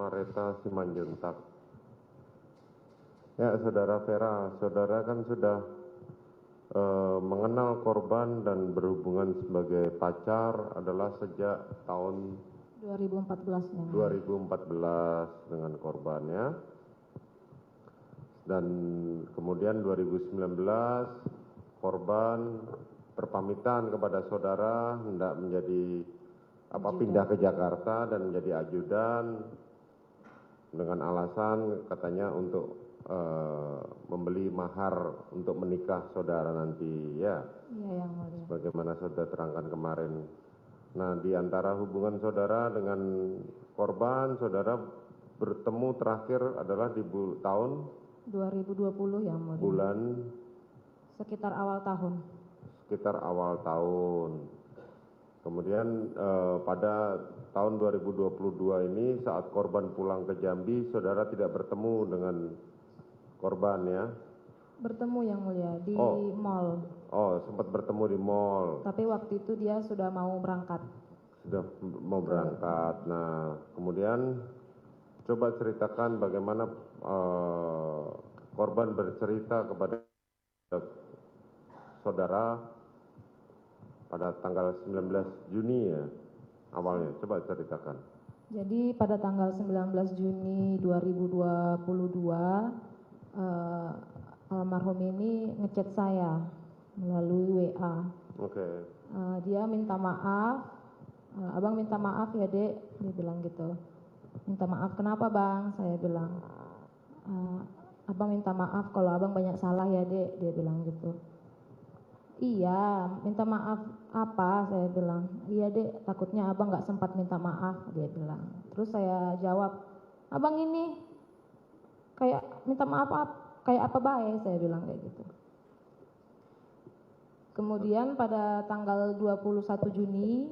Mareta Simanjuntak. Ya, Saudara Vera, saudara kan sudah mengenal korban dan berhubungan sebagai pacar adalah sejak tahun 2014 ya. 2014 dengan korbannya. Dan kemudian 2019 korban berpamitan kepada saudara hendak menjadi pindah ke Jakarta dan menjadi ajudan dengan alasan katanya untuk membeli mahar untuk menikah saudara nanti ya. Iya, yang mulia. Bagaimana saudara terangkan kemarin. Nah, di antara hubungan saudara dengan korban, saudara bertemu terakhir adalah di tahun 2020 yang mulia. bulan Sekitar awal tahun. Kemudian pada tahun 2022 ini saat korban pulang ke Jambi, saudara tidak bertemu dengan korban ya? Bertemu yang mulia di mall. Oh, sempat bertemu di mall. Tapi waktu itu dia sudah mau berangkat. Sudah mau berangkat. Nah, kemudian coba ceritakan bagaimana korban bercerita kepada saudara pada tanggal 19 Juni ya awalnya. Coba ceritakan. Jadi pada tanggal 19 Juni 2022 almarhum ini ngechat saya melalui WA. Oke. Dia minta maaf, abang minta maaf ya dek, dia bilang gitu. Minta maaf kenapa bang? Saya bilang, abang minta maaf kalau abang banyak salah ya dek, dia bilang gitu. Iya, minta maaf apa? Saya bilang, iya dek, takutnya abang gak sempat minta maaf, dia bilang. Terus saya jawab, abang ini kayak minta maaf kayak apa baik, saya bilang kayak gitu. Kemudian pada tanggal 21 Juni,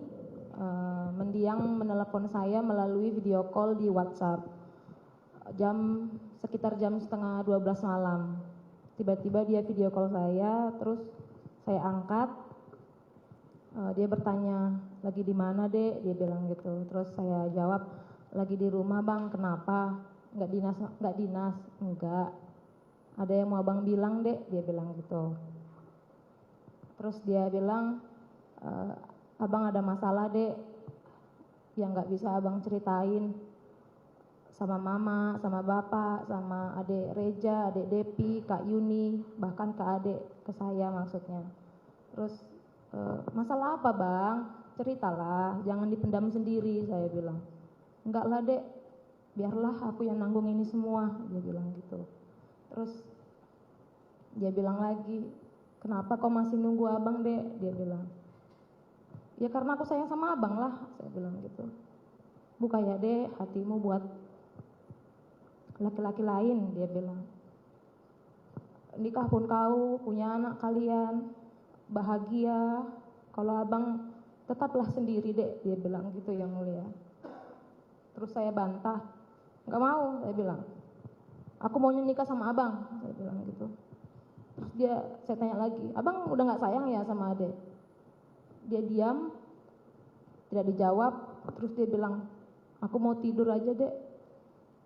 mendiang menelepon saya melalui video call di WhatsApp. Sekitar jam setengah 12 malam. Tiba-tiba dia video call saya, terus saya angkat. Dia bertanya, lagi di mana dek? Dia bilang gitu. Terus saya jawab, lagi di rumah bang, kenapa? Nggak dinas, enggak. Ada yang mau abang bilang dek? Dia bilang gitu. Terus dia bilang, abang ada masalah dek, yang nggak bisa abang ceritain sama mama, sama bapak, sama adik Reja, adik Depi, Kak Yuni, bahkan ke adik, ke saya maksudnya. Terus, masalah apa bang? Ceritalah, jangan dipendam sendiri, saya bilang. Enggak lah dek, biarlah aku yang nanggung ini semua, dia bilang gitu. Terus dia bilang lagi, kenapa kau masih nunggu abang dek? Dia bilang, ya karena aku sayang sama abang lah, saya bilang gitu. Buka ya dek hatimu buat laki-laki lain, dia bilang. Nikah pun kau, punya anak kalian, bahagia. Kalau abang tetaplah sendiri dek, dia bilang gitu yang mulia. Terus saya bantah, nggak mau, saya bilang. Aku maunya nikah sama abang, saya bilang gitu. Terus saya tanya lagi, abang udah nggak sayang ya sama adek? Dia diam, tidak dijawab. Terus dia bilang, aku mau tidur aja dek,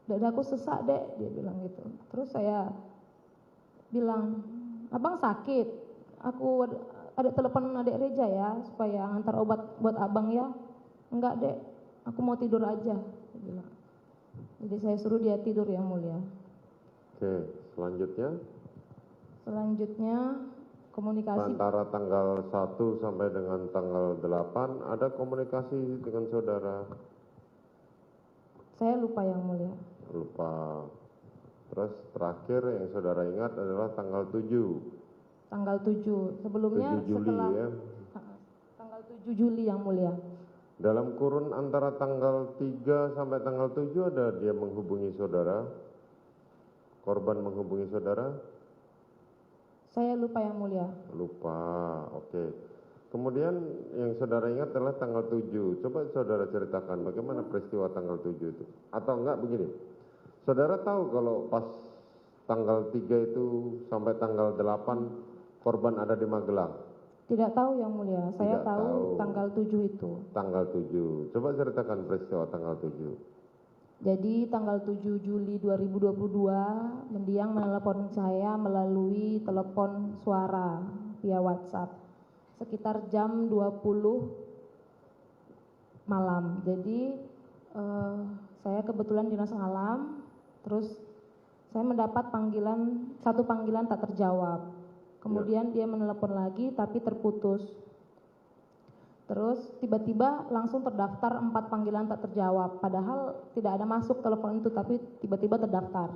dadaku sesak dek, dia bilang gitu. Terus saya bilang, abang sakit? Aku ada telepon adik Reja ya, supaya antar obat buat abang ya. Enggak dek, aku mau tidur aja, dia bilang. Jadi saya suruh dia tidur yang mulia. Oke, selanjutnya komunikasi antara tanggal 1 sampai dengan tanggal 8 ada komunikasi dengan saudara? Saya lupa yang mulia. Lupa. Terus terakhir yang saudara ingat adalah tanggal 7. Tanggal 7. Sebelumnya 7 Juli setelah ya. tanggal 7 Juli yang mulia. Dalam kurun antara tanggal 3 sampai tanggal 7 ada dia menghubungi saudara? Korban menghubungi saudara? Saya lupa yang mulia. Lupa, oke. Kemudian yang saudara ingat adalah tanggal 7. Coba saudara ceritakan bagaimana peristiwa tanggal 7 itu. Atau enggak begini, saudara tahu kalau pas tanggal 3 itu sampai tanggal 8 korban ada di Magelang? Tidak tahu yang mulia, saya Tidak tahu tahu. tanggal 7 itu. Tanggal 7, coba ceritakan peristiwa tanggal 7. Jadi tanggal 7 Juli 2022 mendiang menelepon saya melalui telepon suara via WhatsApp sekitar jam 20 malam. Jadi saya kebetulan dinas alam, terus saya mendapat satu panggilan tak terjawab. Kemudian dia menelepon lagi tapi terputus. Terus tiba-tiba langsung terdaftar 4 panggilan tak terjawab. Padahal tidak ada masuk telepon itu, tapi tiba-tiba terdaftar.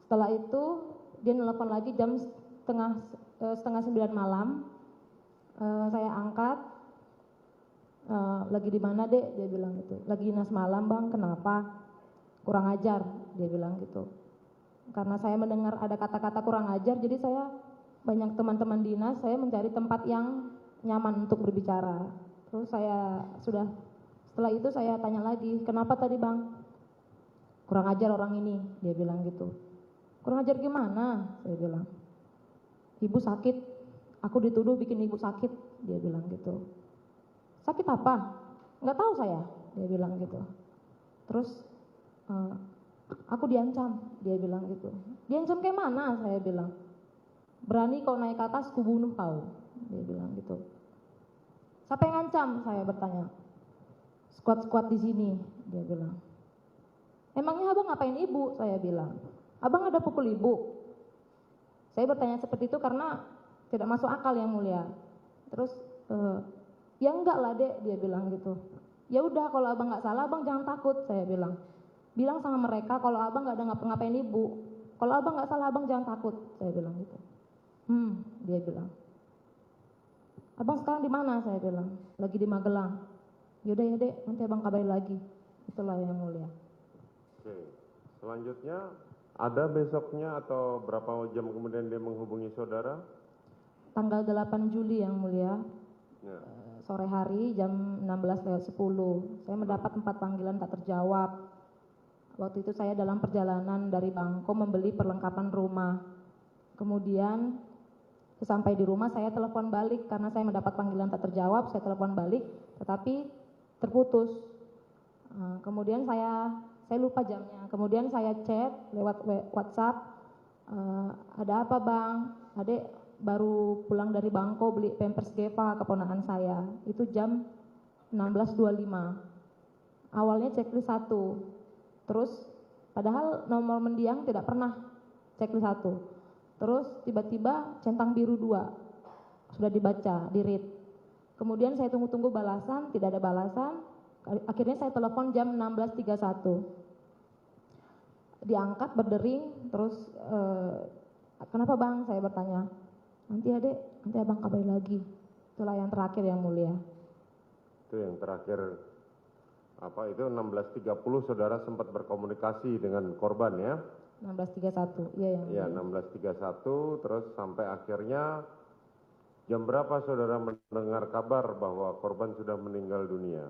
Setelah itu dia nelpon lagi jam setengah 9 malam. Saya angkat. Lagi di mana dek? Dia bilang gitu. Lagi dinas malam bang. Kenapa? Kurang ajar. Dia bilang gitu. Karena saya mendengar ada kata-kata kurang ajar, jadi saya banyak teman-teman dinas, saya mencari tempat yang nyaman untuk berbicara. Terus setelah itu saya tanya lagi, kenapa tadi bang? Kurang ajar orang ini, dia bilang gitu. Kurang ajar gimana? Saya bilang. Ibu sakit, aku dituduh bikin ibu sakit, dia bilang gitu. Sakit apa? Nggak tahu saya, dia bilang gitu. Terus aku diancam, dia bilang gitu. Diancam kayak mana? Saya bilang. Berani kau naik ke atas, kubunuh kau, dia bilang gitu. Siapa yang ngancam? Saya bertanya. Squad-squad di sini, dia bilang. Emangnya abang ngapain ibu? Saya bilang. Abang ada pukul ibu? Saya bertanya seperti itu karena tidak masuk akal yang mulia. Terus, ya enggak lah dek, dia bilang gitu. Ya udah kalau abang nggak salah, abang jangan takut, saya bilang. Bilang sama mereka kalau abang nggak ada ngapa-ngapain ibu. Kalau abang nggak salah, abang jangan takut, saya bilang gitu. Dia bilang. Abang sekarang di mana? Saya bilang. Lagi di Magelang. Yaudah ya dek, nanti abang kabarin lagi. Itulah yang mulia. Oke. Selanjutnya, ada besoknya atau berapa jam kemudian dia menghubungi saudara? Tanggal 8 Juli yang mulia. Ya. Sore hari jam 16:10. Saya mendapat 4 panggilan tak terjawab. Waktu itu saya dalam perjalanan dari Bangko membeli perlengkapan rumah. Kemudian sampai di rumah saya telepon balik karena saya mendapat panggilan tak terjawab, saya telepon balik tetapi terputus. Kemudian saya lupa jamnya. Kemudian saya chat lewat WhatsApp, ada apa bang? Adek baru pulang dari Bangko beli Pampers Geva keponakan saya. Itu jam 16.25. Awalnya checklist 1. Terus padahal nomor mendiang tidak pernah checklist 1. Terus tiba-tiba centang biru 2 sudah dibaca, di read. Kemudian saya tunggu-tunggu balasan, tidak ada balasan. Akhirnya saya telepon jam 16.31. Diangkat berdering, terus kenapa bang? Saya bertanya. Nanti abang kabarin lagi. Itulah yang terakhir yang mulia. Itu yang terakhir. Apa itu 16.30 saudara sempat berkomunikasi dengan korban ya? 16.31, iya yang mulia. Ya, 16.31 terus sampai akhirnya jam berapa saudara mendengar kabar bahwa korban sudah meninggal dunia?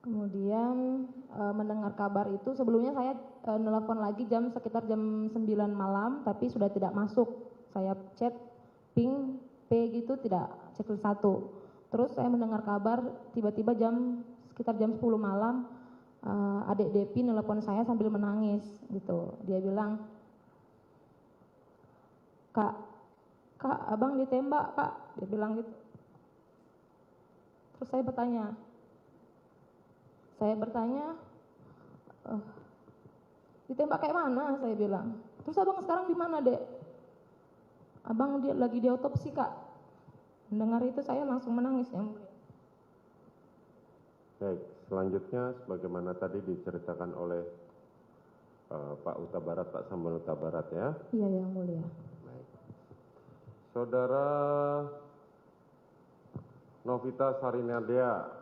Kemudian mendengar kabar itu sebelumnya saya nelpon lagi sekitar jam 9 malam tapi sudah tidak masuk. Saya chat ping P gitu tidak checklist 1. Terus saya mendengar kabar tiba-tiba sekitar jam 10 malam adik Depi nelpon saya sambil menangis gitu. Dia bilang, Kak abang ditembak kak, dia bilang gitu. Terus saya bertanya, ditembak kayak mana? Saya bilang. Terus abang sekarang di mana dek? Abang lagi diotopsi kak. Mendengar itu saya langsung menangis yang mulia. Baik, selanjutnya sebagaimana tadi diceritakan oleh Pak Utabarat, Pak Sambal Utabarat ya. Iya yang mulia. Baik. Saudara Novita Sarinadea